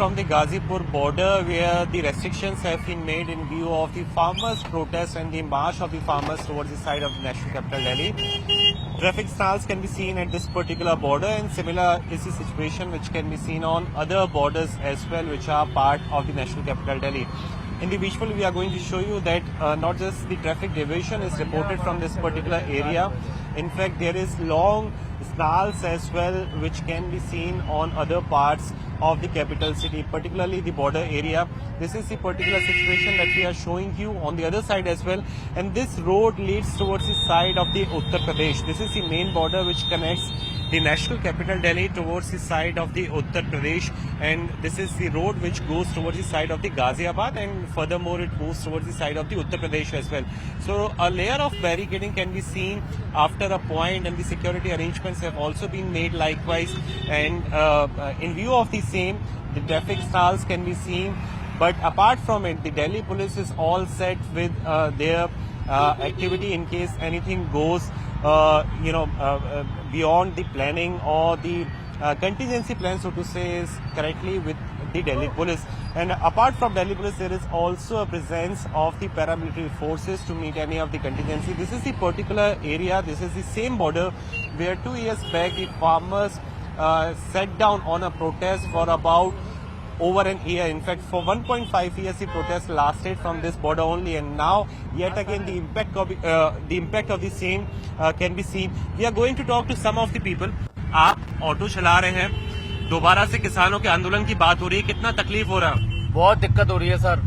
from the Ghazipur border, where the restrictions have been made in view of the farmers' protest and the march of the farmers towards the side of the national capital Delhi. Traffic stalls can be seen at this particular border, and similar is the situation which can be seen on other borders as well, which are part of the national capital Delhi. In the visual, we are going to show you that not just the traffic diversion is reported from this particular area. In fact, there is long stalls as well, which can be seen on other parts of the capital city, particularly the border area. This is the particular situation that we are showing you on the other side as well. And this road leads towards the side of the Uttar Pradesh. This is the main border which connects the national capital Delhi towards the side of the Uttar Pradesh, and this is the road which goes towards the side of the Ghaziabad, and furthermore it moves towards the side of the Uttar Pradesh as well. So a layer of barricading can be seen after a point, and the security arrangements have also been made likewise, and in view of the same, the traffic stalls can be seen. But apart from it, the Delhi police is all set with their activity in case anything goes beyond the planning or the contingency plan, so to say, is correctly with the Delhi police. And apart from Delhi police, there is also a presence of the paramilitary forces to meet any of the contingency. This is the particular area, this is the same border where 2 years back the farmers sat down on a protest for about over an year. In fact, for 1.5 years the protest lasted from this border only, and now yet again the impact of the same can be seen. We are going to talk to some of the people. आप auto चला रहे हैं, दोबारा से किसानों के आंदोलन की बात हो रही है, कितना तकलीफ हो रहा है? बहुत दिक्कत हो रही है सर,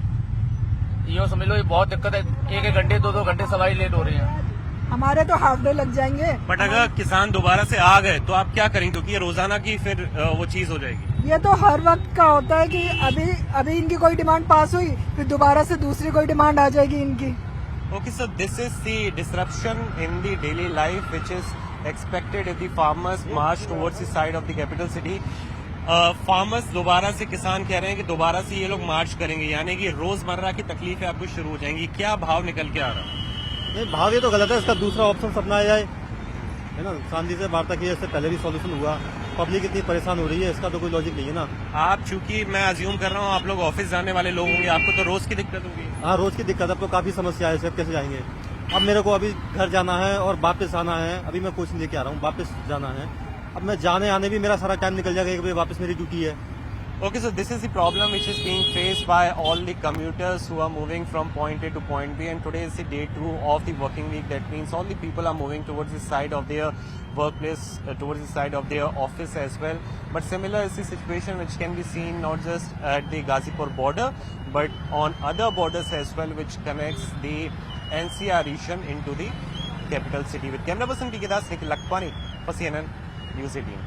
यो समझ लो ये बहुत दिक्कत है। एक घंटे दो घंटे सवारी लेट हो रही है। हमारे तो हाफ डे लग जाएंगे। बट अगर किसान दोबारा से आ गए तो आप क्या करेंगे, क्योंकि ये रोजाना की फिर वो चीज हो जाएगी। ये तो हर वक्त का होता है कि अभी इनकी कोई डिमांड पास हुई, फिर दोबारा से दूसरी कोई डिमांड आ जाएगी इनकी। Okay, so this is the disruption in the daily life which is expected if the farmers march towards the side of the capital city. Farmers दोबारा से किसान कह रहे हैं कि दोबारा से ये लोग मार्च करेंगे, यानी कि रोजमर्रा की तकलीफें आपको शुरू हो जाएंगी। क्या भाव निकल के आ रहा है? नहीं, भाव ये तो गलत है, इसका दूसरा ऑप्शन अपनाया जाए, है ना। शांति से वार्ता की, इससे पहले भी सॉल्यूशन हुआ। पब्लिक इतनी परेशान हो रही है, इसका तो कोई लॉजिक नहीं है ना। आप चूंकि मैं अज्यूम कर रहा हूँ आप लोग ऑफिस जाने वाले लोग होंगे, आपको तो रोज की दिक्कत होगी। हाँ, रोज की दिक्कत, अब तो काफी समस्या है, सब कैसे जाएंगे। अब मेरे को अभी घर जाना है और वापस आना है, अभी मैं कोचिंग लेके आ रहा हूँ, वापस जाना है। अब मैं जाने आने भी मेरा सारा टाइम निकल जाएगा, एक बजे वापस मेरी ड्यूटी है। Okay, so this is the problem which is being faced by all the commuters who are moving from point A to point B, and today is the day 2 of the working week. That means all the people are moving towards the side of their workplace, towards the side of their office as well. But similar is the situation which can be seen not just at the Ghazipur border, but on other borders as well, which connects the NCR region into the capital city. With camera person PK Das, Nikhil Lakhwani for CNN News 18.